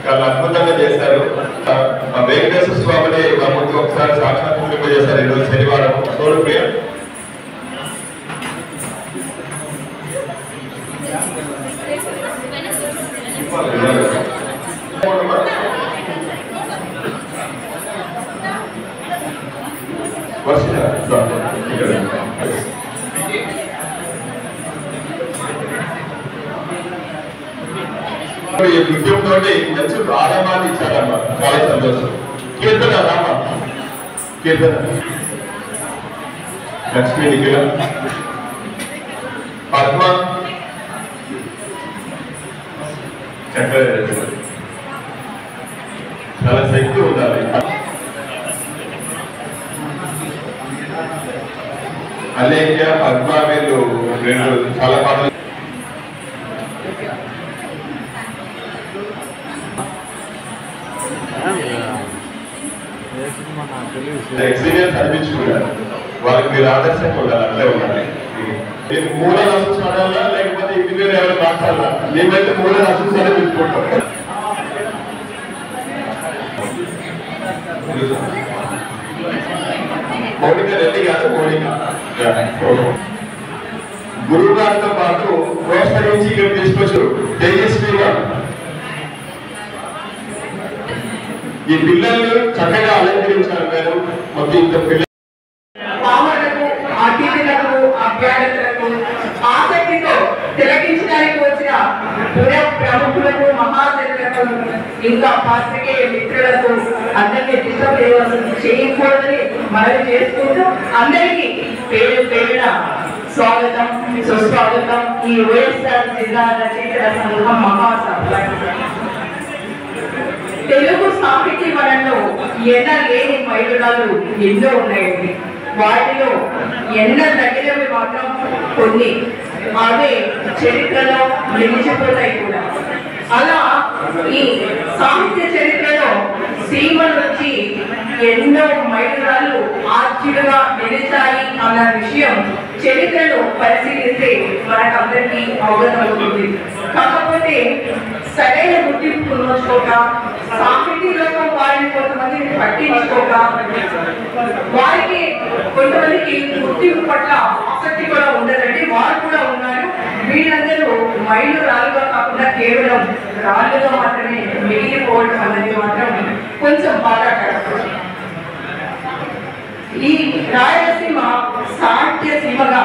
చాలా అద్భుతంగా చేశారు. వెంకటేశ్వర స్వామిని మా ముందు ఒకసారి సాక్షాత్కరింప చేశారు ఈరోజు శనివారం. సోడు ప్రియ ఈ నృత్యంతో మంచి ఆరామాన్ని ఇచ్చారమ్మా. చాలా సంతోషం. కీర్తన రామ కీర్తన లక్ష్మీ నిఖిల పద్మ చక్ర చాలా శక్తి ఉండాలి. అలేఖ్య పద్మ వీళ్ళు రెండు చాలా పాటలు ఎక్స్పీరియన్స్ అనిపించుకున్నారు. వాళ్ళకి మీరు ఆదర్శంగా ఉండాలి. అట్లే ఉండాలి. మీరు మూల రాసు చదవాలా లేకపోతే ఇంటి మీద ఎవరు మాట్లాడాలా? మేమైతే మూల రాసు చదివి పెట్టుకుంటాం. మౌనిక రెడ్డి కాదు మౌనిక. గురువు గారితో పాటు ప్రోత్సహించి ఇక్కడ తీసుకొచ్చారు తేజస్విగా. ఈ పిల్లల్ని చక్కగా అలంకరించారు. మీరు మొత్తం ఇంత పిల్లలు అతిథులకు అభ్యర్థులకు ఆసక్తితో తిలకించడానికి వచ్చిన పుర ప్రముఖులకు మహాశక్తులకు ఇంకా పాత్రికేయ మిత్రులకు అందరినీ డిస్టర్బ్ చేయకూడదని మనవి చేసుకుంటూ అందరికీ పేరు పేరున స్వాగతం సుస్వాగతం. ఈ వైఎస్ఆర్ జిల్లా రచయితల సంఘం మహాసభ తెలుగు సాహితీ వనంలో ఎనలేని మైలురాళ్ళు ఎన్నో ఉన్నాయండి. వాటిలో ఎన్నదగినవి మాత్రం కొన్ని, అవే చరిత్రలో నిలిచిపోతాయి కూడా. అలా ఈ సాహిత్య చరిత్రలో సీమల నుంచి ఎన్నో మైలురాళ్ళు ఆర్చిలుగా నిలిచాయి అన్న విషయం చరిత్రను పరిశీలిస్తే మనకందరికీ అవగతమవుతుంది. కాకపోతే సరైన గుర్తింపు నోచుకోక, సాహితీలకు వారిని కొంతమందిని పట్టించుకోక, వారికి కొంతమందికి గుర్తింపు పట్ల ఆసక్తి కూడా ఉండదండి. వారు కూడా ఉన్నారు. వీళ్ళందరూ మైలు రాళ్ళుగా కాకుండా కేవలం రాళ్ళుగా మాత్రమే మిగిలిపోవడం అనేది మాత్రం కొంచెం బాధాకరం. ఈ రాయలసీమ సాహిత్య సీమగా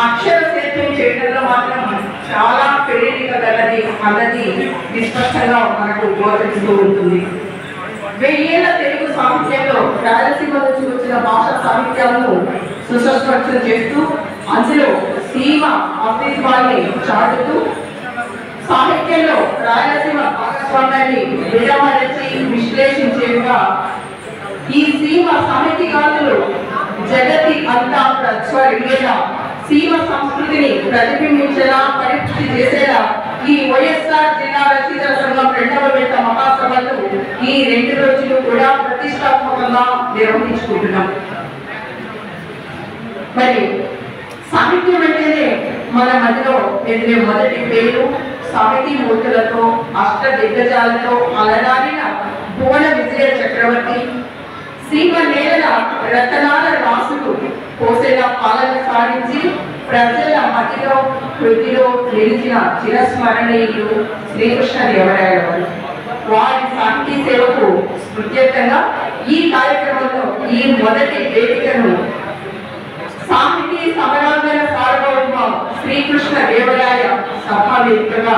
అక్షర సేద్యం చేయడంలో మాత్రం చాలా ప్రేరిక గలది అన్నది విస్పష్టంగా మనకు గోచరిస్తూ ఉంటుంది. 1000 ఏళ్ల తెలుగు సాహిత్యంలో రాయలసీమ నుంచి వచ్చిన భాషా సాహిత్యాలను సుస్పష్టం చేస్తూ, అందులో సీమ అస్తిత్వాన్ని చాటుతూ, సాహిత్యంలో రాయలసీమ భాగస్వామ్యాన్ని విడమరచి విశ్లేషించేగా ఈ సీమ సాహితీకారులు జగతి అంతా ప్రజ్వరిల్లేలా, సీమ సంస్కృతిని ప్రతిబింబించేలా, పరిపుష్టి చేసేలా ఈ వైఎస్ఆర్ జిల్లా రచయితల సంఘం 2వ విడత మహాసభలు ఈ 2 రోజులు కూడా ప్రతిష్టాత్మకంగా నిర్వహించుకుంటున్నాం. మరి సాహిత్యం అంటేనే మన మధ్యలో ఎదిగే మొదటి పేరు సాహితీ మూర్తులతో, అష్ట దిగ్గజాలతో అలరారిన భువన విజయ చక్రవర్తి, సీమ నేల రతనాల రాసులు పోసేలా పాలన సాగించి ప్రజల మధ్యలో కృతిలో నిలిచిన చిరస్మరణీయులు శ్రీకృష్ణదేవరాయల వారు. వారి సాహితీ సేవకు స్మృత్యర్థంగా ఈ కార్యక్రమంలో ఈ మొదటి వేదికను సాహితీ సమరాంగణ సార్వభౌమ శ్రీకృష్ణదేవరాయ సభా వేదికగా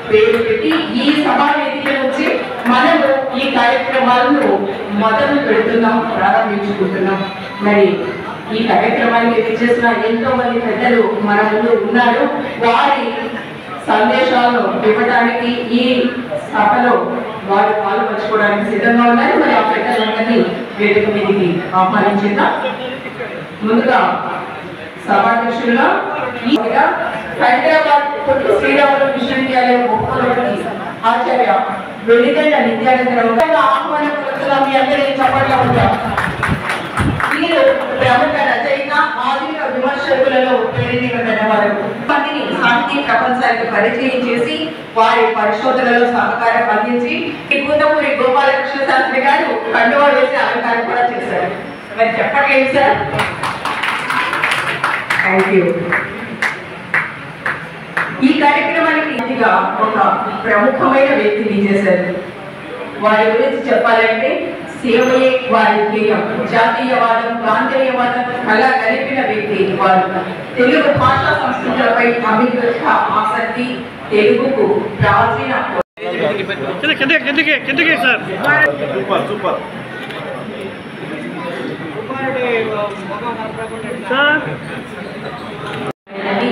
పేరు పెట్టి ఈ సభా వేదిక నుంచి మనము ఈ కార్యక్రమాలను మొదలు పెడుతున్నాం, ప్రారంభించుకుంటున్నాం. మరి ఈ కార్యక్రమానికి విచ్చేసిన ఎంతో మంది పెద్దలు మన ముందు ఉన్నారు. వారి సందేశాలను ఇవ్వడానికి ఈ సభలో వారు పాల్పంచుకోవడానికి సిద్ధంగా ఉన్నారు. మరి ఆ పెద్దలందరినీ వేదిక మీదకి ఆహ్వానించిందా. ముందుగా సభాధ్యక్షులుగా హైదరాబాద్ పొట్టి శ్రీరాములు విశ్వవిద్యాలయం ఒప్పుకోవడానికి ఆచార్య వెలిగండ నిత్యానందరావు ఆహ్వానం పలుకుతున్నాం. మీ అందరినీ చెప్పట్లా ఉంటాం. వీరు ప్రముఖ రచయిత, ఆధునిక విమర్శకులలో ప్రేరితమైన వారు. మందిని సాహితీ ప్రపంచానికి పరిచయం చేసి వారి పరిశోధనలో సహకారం అందించి కూతపూరి గోపాలకృష్ణ శాస్త్రి గారు కండువా వేసి అలంకారం కూడా చేశారు. మరి చెప్పట్లేదు సార్. Thank you. ఈ కార్యక్రమానికి ఒక ప్రముఖమైన వ్యక్తిని చేశారు. వారి గురించి చెప్పాలంటే సేవయే వారి ధ్యేయం. జాతీయవాదం, ప్రాంతీయవాదం అలా కలిపిన వ్యక్తి వారు. తెలుగు భాషా సంస్కృతులపై అభివృద్ధి ఆసక్తి, తెలుగుకు ప్రాచీన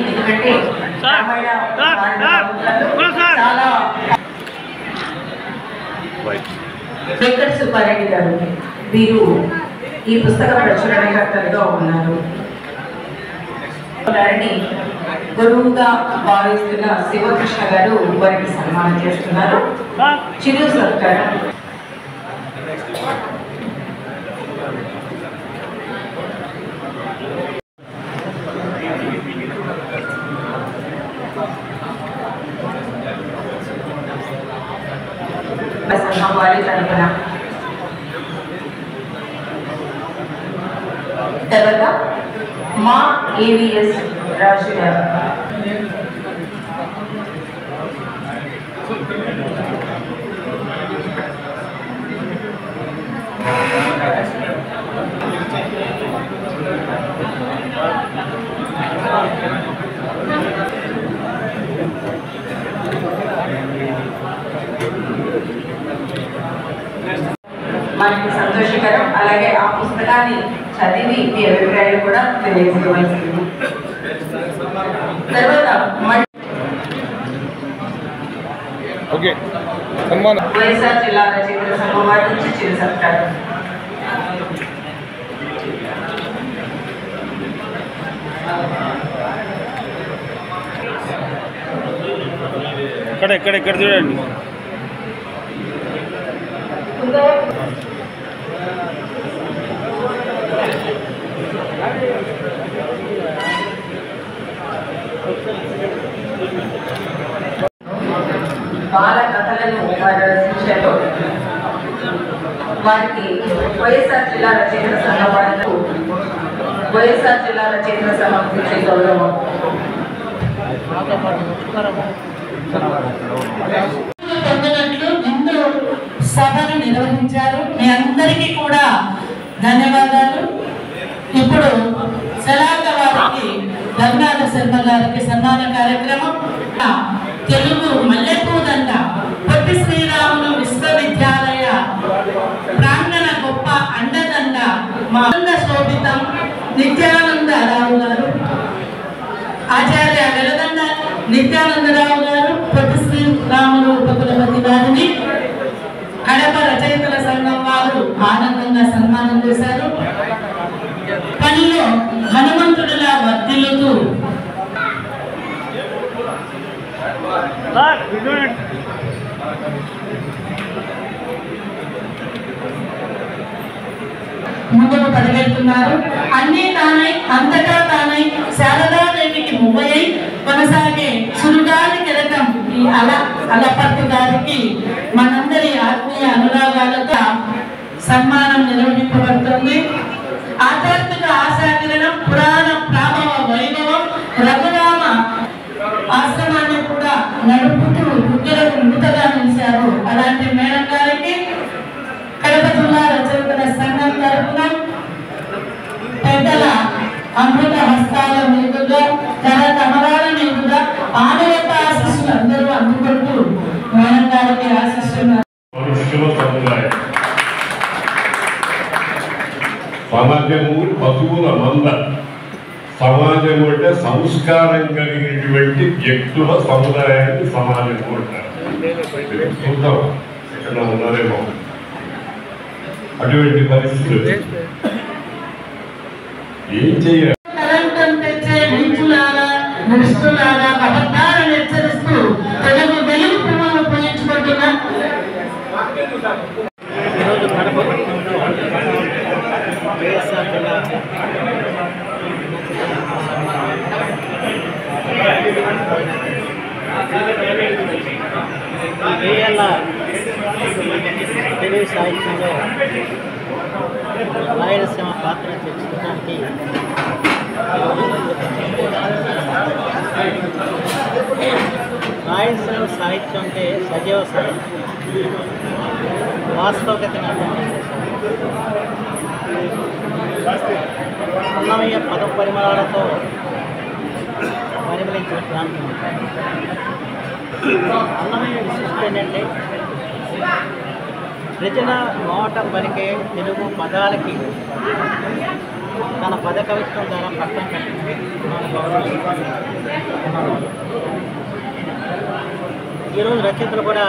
ఎందుకంటే చాలా వెంకట సుబ్బారెడ్డి గారు వీరు ఈ పుస్తక ప్రచురణకర్తలుగా ఉన్నారు. వారిని గురువుగా భావిస్తున్న శివకృష్ణ గారు వారికి సన్మానం చేస్తున్నారు. చిరు సత్కారం. వారి తరపున తర్వాత మా ఏవిఎస్ రాజు గారు. మనకి సంతోషకరం. అలాగే ఆ పుస్తకాన్ని చదివి మీ అభిప్రాయాలు కూడా తెలియజేయవలసింది. తర్వాత వైఎస్ఆర్ జిల్లా రచయితల సంఘం వారి నుంచి చిరు సత్కారం. ఇక్కడ చూడండి. బాల కథలను రచించారు. వారికి వైఎస్ఆర్ జిల్లా రచయితల సంఘం వాళ్లకు వైఎస్ఆర్ జిల్లా రచయితల సంఘం ఇచ్చే గౌరవం. పొందినట్లు ముందు సభను నిర్వహించారు. మీ అందరికీ కూడా ధన్యవాదాలు. ఇప్పుడు సలాక వారికి ధర్నాథ శర్మ గారికి సన్మాన కార్యక్రమం. తెలుగు మల్లెపూదండ పొట్టి శ్రీరాములు విశ్వవిద్యాలయ ప్రాంగణ గొప్ప అండదండ మా శోభితం నిత్యానందరావు గారు, ఆచార్య వెలదండ నిత్యానందరావు గారు పొట్టి శ్రీరాములు ఉపకులపతి గారిని కడప రచయితల సంఘం వారు ఆనందంగా సన్మానం చేశారు. పనిలో హనుమంతుడిలా వర్ధిల్లుతూ ముందుకు పదివెళ్తున్నారు. అన్నీ తానై అంతటా తానై శారదాదేవికి మువ్వై కొనసాగే సురుగాలి కిరటం ఈ అలపర్తి గారికి మనందరి ఆత్మీయ అనురాగాలతో సన్మానం నిర్వహింపబడుతుంది. ఆధ్యాత్మిక ఆశాకిరణం పురాణ ప్రాభవ వైభవం రఘురామ ఆశ్రమాన్ని కూడా నడుపుతూ వృద్ధులకు నూతగా నిలిచారు. అలాంటి మేడం గారికి కడప జిల్లా రచయితల సంఘం తరఫున పెద్దల అమృత హస్తాల మీదుగా కమరాల మీదుగా ఆలయత ఆశిస్సులు అందరూ అందుకుంటూ మేడం గారికి ఆశిస్తున్నారు. సమాజము పశువుల మంద. సమాజము అంటే సంస్కారం కలిగినటువంటి వ్యక్తుల సముదాయాన్ని సమాజం అంటారు. చూద్దాం ఎక్కడ ఉన్నారేమో అటువంటి పరిస్థితులు. ఏం చేయాలి? అబద్ధాలను హెచ్చరిస్తూ తెలుగు వెలుగు పువ్వులను పూజించుకుంటున్నా. ఈరోజు కడప పట్టణంలో వైఎస్ఆర్ జిల్లా వేయాల తెలుగు సాహిత్యంలో రాయలసీమ పాత్ర చర్చించడానికి రాయలసీమ సాహిత్యం అంటే సజీవ సాహిత్యం, వాస్తవికతను అర్థం చేసేసారు. అన్నమయ్య పద పరిమళాలతో పరిమళించిన ప్రాంతం. అన్నమయ్య విశిష్టత ఏంటంటే రచన నోట పలికే తెలుగు పదాలకి తన పద కవిత్వం ద్వారా పట్టం కట్టింది. ఈరోజు రచయితలు కూడా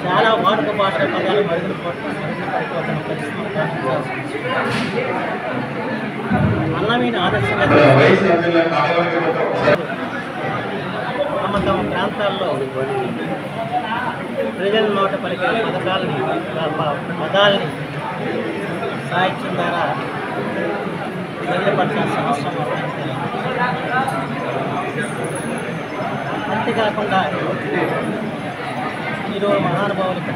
చాలా వాడుక భాష పదాలు మరుగున పరివర్తన అన్నమయ్యని ఆదర్శంగా తమ తమ ప్రాంతాల్లో ప్రజల నోట పలికే పదాలని సాహిత్యం ద్వారా తెలియపరచాల్సిన అవసరం అవుతుంది. అంతేకాకుండా ఈరోజు మహానుభావులకు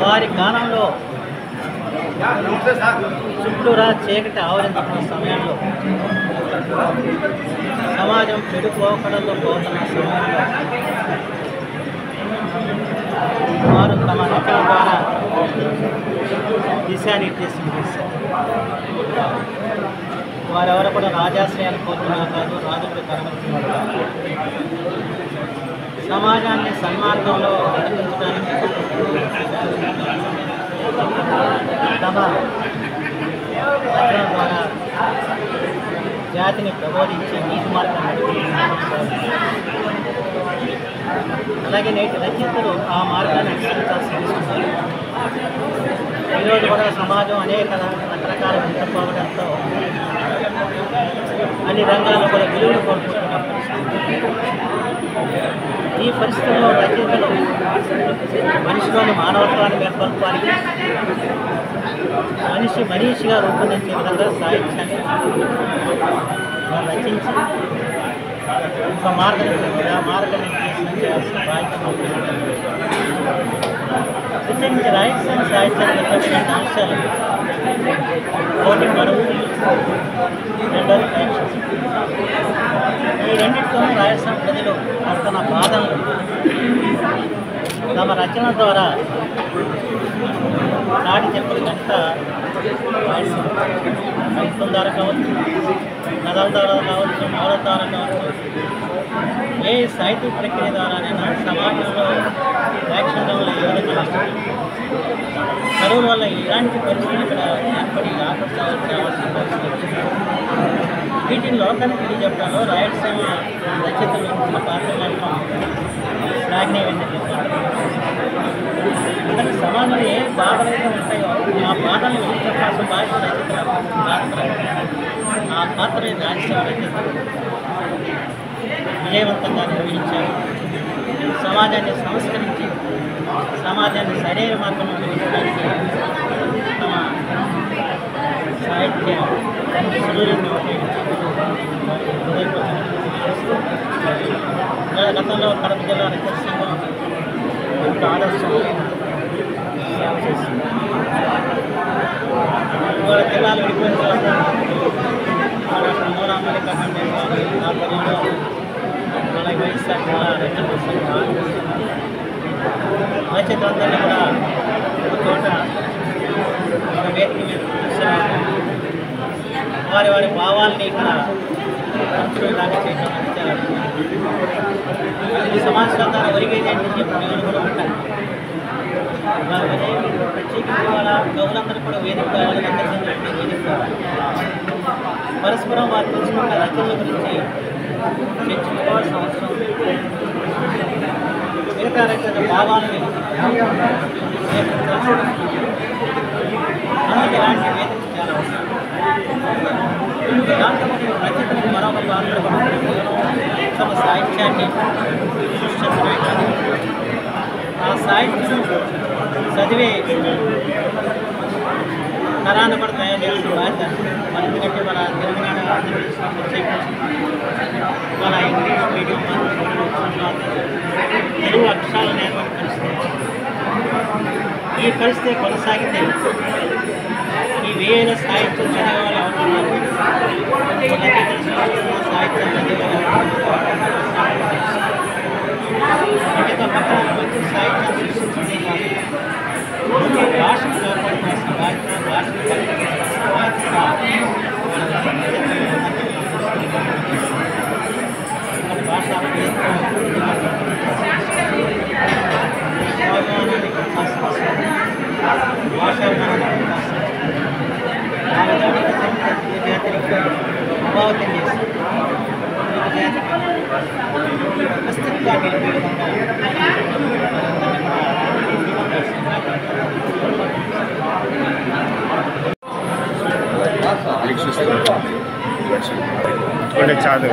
వారి కాలంలో చుట్టూరా చీకటి ఆవరించుకున్న సమయంలో, సమాజం చెడు పోకడల్లో పోతున్న సమయంలో వారు తమ రచన ద్వారా దిశానిర్దేశం చేశారు. వారెవరు కూడా రాజాశ్రయాలు కోరుతున్నారు కాదు, రాజులు కనబడుతున్నారు కాదు. సమాజాన్ని సన్మార్గంలో నడిపించడానికి తమ రచన ద్వారా జాతిని ప్రబోధించి నీతి మార్గం నడిపించారు. అలాగే నేటి రచయితలు ఆ మార్గాన్ని అనుసరించాల్సి వస్తుంది. ఈరోజు కూడా సమాజం అనేక రకరకాల విడిపోవడంతో అన్ని రంగాల్లో కూడా విలువలు కోల్పోతున్న పరిస్థితి. ఈ పరిస్థితుల్లో రచయితలు మనిషిలోని మానవత్వాన్ని మేల్కొల్పాలి, మనిషిగా రూపొందించే విధంగా సాహిత్యాన్ని రచించి ఒక మార్గనిర్దేశం చేయాల్సిన బాధ్యత ప్రత్యేకించి రాయలసీమ సాహిత్యానికి సంబంధించిన అంశాలు ఒకటి బరువు, రెండోది ఫ్యాక్షన్. ఈ రెండింటితోనూ రాయలసీమ ప్రజలు పడుతున్న బాధలను తమ రచన ద్వారా నాటి చెప్పినంత కవిత్వం ద్వారా కావచ్చు, కథల ద్వారా కావచ్చు, నవల ద్వారా కావచ్చు, ఏ సాహిత్య ప్రక్రియ ద్వారానైనా సమాజంలో యాక్షన్ వల్ల ఏ విధంగా చదువుల వల్ల ఇలాంటి పరిస్థితులు ఇక్కడ ఏర్పడి ఆకర్షించాల్సిన పరిస్థితి. వీటిని లోకానికి తెలియజెప్పడంలో రాయలసీమ రచయితలు ఉన్న పాత్రలను శ్లాఘనీయంగా చెప్పారు. అందుకని సమాజంలో ఏ బాధలు అయితే ఉంటాయో ఆ బాధలను చెప్పాల్సిన బాధ్యత రచయితల పాత్ర. ఆ పాత్ర రాయలసీమ రచయితలు విజయవంతంగా నిర్వహించారు. సమాజాన్ని సంస్కరించి సమాజాన్ని సరైన మార్గంలో నిర్వహించడానికి తమ సాహిత్య సులువులను గతంలో కడప జిల్లా రచయిత సంఘం ఇప్పుడు ఆదర్శమైన సేవ చేసింది. ఇవాళ జిల్లాలు విడిపోయిన తర్వాత మూలామల్లిక ఆధ్వర్యంలో అలాగే వైఎస్ఆర్ జిల్లా రచయిత సంఘం రచయితలందరినీ కూడా ఒక చోట ఒక వేదిక మీద కూర్చొని వారి భావాల్ని ఇక్కడ పంచుకునేలాగా చేయడం ఇది సమాజంగా ఒరిగేది అని చెప్పి నేను కూడా ఉంటాను. ప్రత్యేకించి వాళ్ళ కవులందరూ కూడా వేదిక కావాలి, అందరికీ వేదిక కావాలి. పరస్పరం వారు తెలుసుకున్న రచనల గురించి చర్చించుకోవాల్సిన అవసరం ఉంది. మిగతా రచన భావాలని అందుకే ఇలాంటి వేదిక చాలా అవసరం. దాంతో రచయితలకు మరొకరు అందరూ తమ సాహిత్యాన్ని సృష్టించడమే కాదు, ఆ సాహిత్యం చదివే తరాన్ని కూడా తయారు చేసిన బాధ్యత మన. ఎందుకంటే మన తెలంగాణ మన ఇంగ్లీష్ మీడియం తెలుగు అక్షరాలు నేర్పని పరిస్థితి. ఈ పరిస్థితి కొనసాగితే ఈ వేల సాహిత్యం చదివేవాళ్ళు ఎవరున్నారు, సాహిత్యం చదివేవాళ్ళు మిగతా పక్కన మంచి సాహిత్యం సృష్టించే కాదు, భాషను కాపాడుకోవాల్సిన బాధ్యత, భాషను పరిరక్షించాల్సిన బాధ్యత భాష ప్రభావితం చేసి అస్తిత్వాన్ని నిలిపే విధంగా चाहते